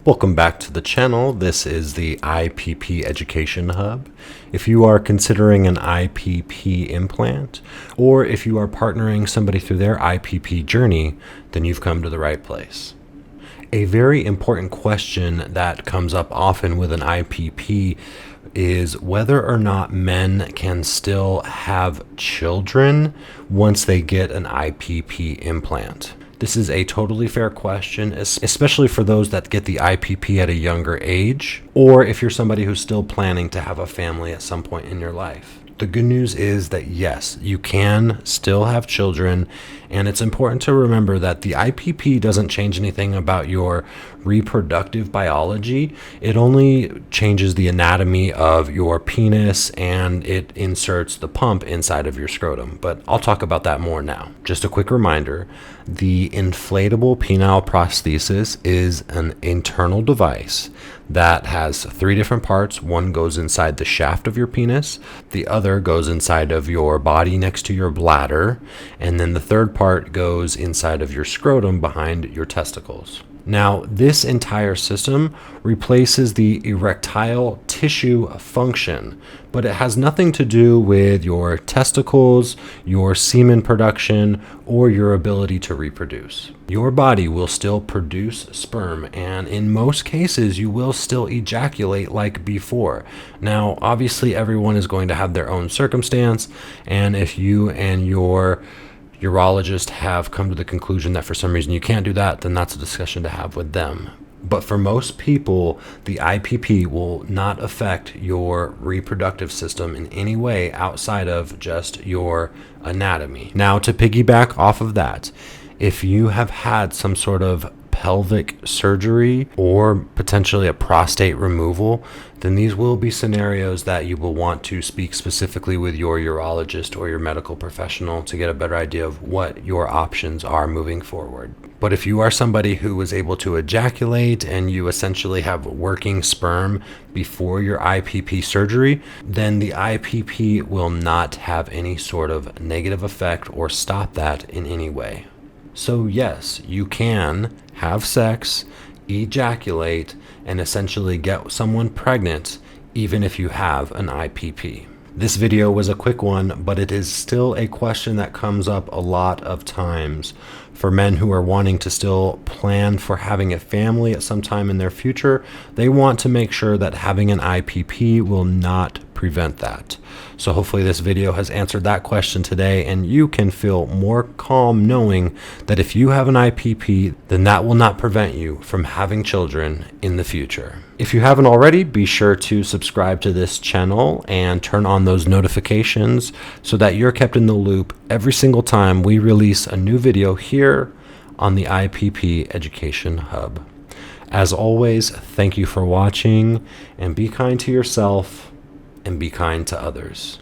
Welcome back to the channel. This is the IPP Education Hub. If you are considering an IPP implant, or if you are partnering somebody through their IPP journey, then you've come to the right place. A very important question that comes up often with an IPP is whether or not men can still have children once they get an IPP implant. This is a totally fair question, especially for those that get the IPP at a younger age, or if you're somebody who's still planning to have a family at some point in your life. The good news is that yes, you can still have children, and it's important to remember that the IPP doesn't change anything about your reproductive biology. It only changes the anatomy of your penis, and it inserts the pump inside of your scrotum. But I'll talk about that more now. Just a quick reminder, the inflatable penile prosthesis is an internal device that has three different parts. One goes inside the shaft of your penis, the other goes inside of your body next to your bladder, and then the third part goes inside of your scrotum behind your testicles. Now, this entire system replaces the erectile tissue function, but it has nothing to do with your testicles, your semen production, or your ability to reproduce. Your body will still produce sperm, and in most cases, you will still ejaculate like before. Now, obviously, everyone is going to have their own circumstance, and if you and your urologist have come to the conclusion that for some reason you can't do that, then that's a discussion to have with them. But for most people, the IPP will not affect your reproductive system in any way outside of just your anatomy. Now, to piggyback off of that, if you have had some sort of pelvic surgery or potentially a prostate removal, then these will be scenarios that you will want to speak specifically with your urologist or your medical professional to get a better idea of what your options are moving forward. But if you are somebody who was able to ejaculate and you essentially have working sperm before your IPP surgery, then the IPP will not have any sort of negative effect or stop that in any way. So yes, you can have sex, ejaculate, and essentially get someone pregnant even if you have an IPP. This video was a quick one, but it is still a question that comes up a lot of times for men who are wanting to still plan for having a family at some time in their future. They want to make sure that having an IPP will not prevent that. So hopefully this video has answered that question today, and you can feel more calm knowing that if you have an IPP, then that will not prevent you from having children in the future. If you haven't already, be sure to subscribe to this channel and turn on those notifications so that you're kept in the loop every single time we release a new video here on the IPP Education Hub. As always, thank you for watching, and be kind to yourself and be kind to others.